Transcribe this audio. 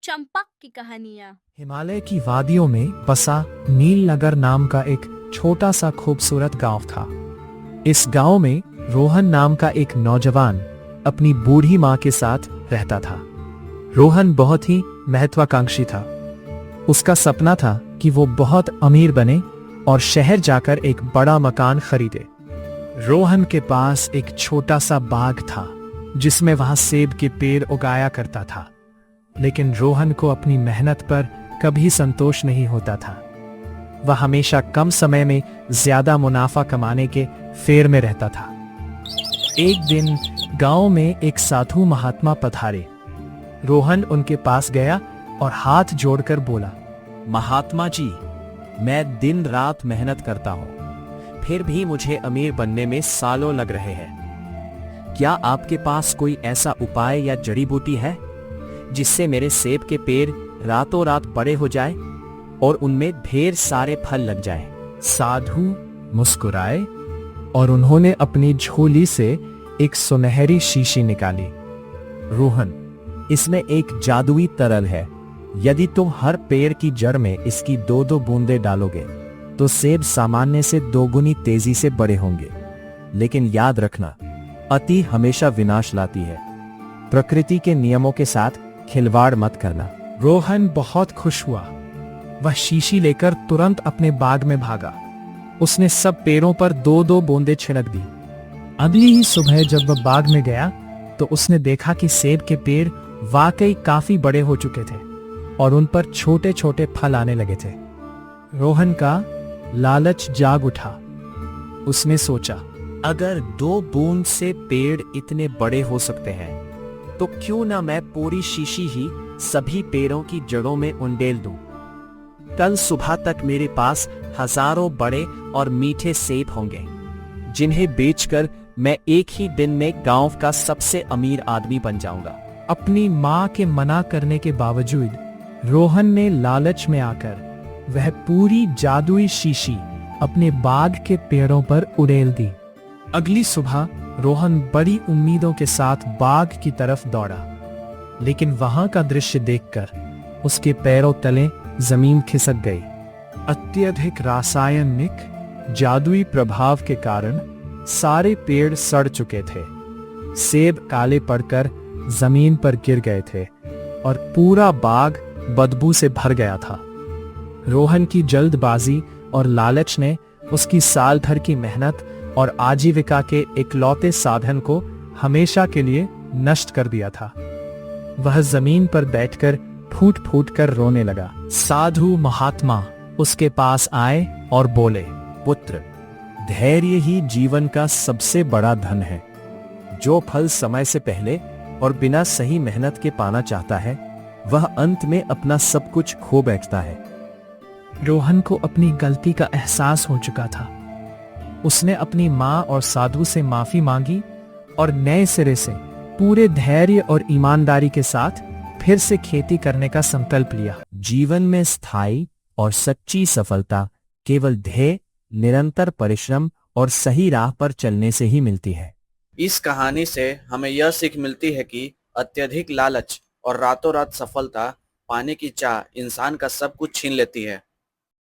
चंपक की कहानियाँ। हिमालय की वादियों में बसा नीलनगर नाम का एक छोटा सा खूबसूरत गांव था। इस गांव में रोहन नाम का एक नौजवान अपनी बूढ़ी मां के साथ रहता था। रोहन बहुत ही महत्वाकांक्षी था। उसका सपना था कि वो बहुत अमीर बने और शहर जाकर एक बड़ा मकान खरीदे। रोहन के पास एक छोटा सा बाग था जिसमें वह सेब के पेड़ उगाया करता था, लेकिन रोहन को अपनी मेहनत पर कभी संतोष नहीं होता था। वह हमेशा कम समय में ज्यादा मुनाफा कमाने के फेर में रहता था। एक दिन गांव में एक साधु महात्मा पधारे। रोहन उनके पास गया और हाथ जोड़कर बोला, महात्मा जी, मैं दिन रात मेहनत करता हूं, फिर भी मुझे अमीर बनने में सालों लग रहे हैं। क्या आपके पास कोई ऐसा उपाय या जड़ी बूटी है जिससे मेरे सेब के पेड़ रातों रात बड़े हो जाए और उनमें ढेर सारे फल लग जाए? साधु मुस्कुराए और उन्होंने अपनी झोली से एक सुनहरी शीशी निकाली। रोहन, इसमें एक जादुई तरल है। यदि तुम हर पेड़ की जड़ में इसकी 2-2 बूंदें डालोगे तो सेब सामान्य से 2 गुनी तेजी से बड़े होंगे। लेकिन याद रखना, अति हमेशा विनाश लाती है। प्रकृति के नियमों के साथ खिलवाड़ मत करना। रोहन बहुत खुश हुआ। वह शीशी लेकर तुरंत अपने बाग में भागा। उसने सब पेड़ों पर 2-2 बूंदें छिड़क दी। अगली ही सुबह जब वह बाग में गया तो उसने देखा कि सेब के पेड़ वाकई काफी बड़े हो चुके थे और उन पर छोटे छोटे फल आने लगे थे। रोहन का लालच जाग उठा। उसने सोचा, अगर 2 बूंद से पेड़ इतने बड़े हो सकते हैं तो क्यों ना मैं पूरी शीशी ही सभी पेड़ों की जड़ों में उंडेल दूं। कल सुबह तक मेरे पास हजारों बड़े और मीठे सेब होंगे जिन्हें बेचकर मैं एक ही दिन में गांव का सबसे अमीर आदमी बन जाऊंगा। अपनी मां के मना करने के बावजूद रोहन ने लालच में आकर वह पूरी जादुई शीशी अपने बाग के पेड़ों पर उड़ेल दी। अगली सुबह रोहन बड़ी उम्मीदों के साथ बाग की तरफ दौड़ा, लेकिन वहां का दृश्य देखकर उसके पैरों तले जमीन खिसक गई। अत्यधिक रासायनिक जादुई प्रभाव के कारण सारे पेड़ सड़ चुके थे। सेब काले पड़कर जमीन पर गिर गए थे और पूरा बाग बदबू से भर गया था। रोहन की जल्दबाजी और लालच ने उसकी साल भर की मेहनत और आजीविका के इकलौते साधन को हमेशा के लिए नष्ट कर दिया था। वह जमीन पर बैठकर फूट फूट कर रोने लगा। साधु महात्मा उसके पास आए और बोले, पुत्र, धैर्य ही जीवन का सबसे बड़ा धन है। जो फल समय से पहले और बिना सही मेहनत के पाना चाहता है वह अंत में अपना सब कुछ खो बैठता है। रोहन को अपनी गलती का एहसास हो चुका था। उसने अपनी मां और साधु से माफी मांगी और नए सिरे से पूरे धैर्य और ईमानदारी के साथ फिर से खेती करने का संकल्प लिया। जीवन में स्थायी और सच्ची सफलता केवल ध्येय, निरंतर परिश्रम और सही राह पर चलने से ही मिलती है। इस कहानी से हमें यह सीख मिलती है कि अत्यधिक लालच और रातों रात सफलता पाने की चाह इंसान का सब कुछ छीन लेती है।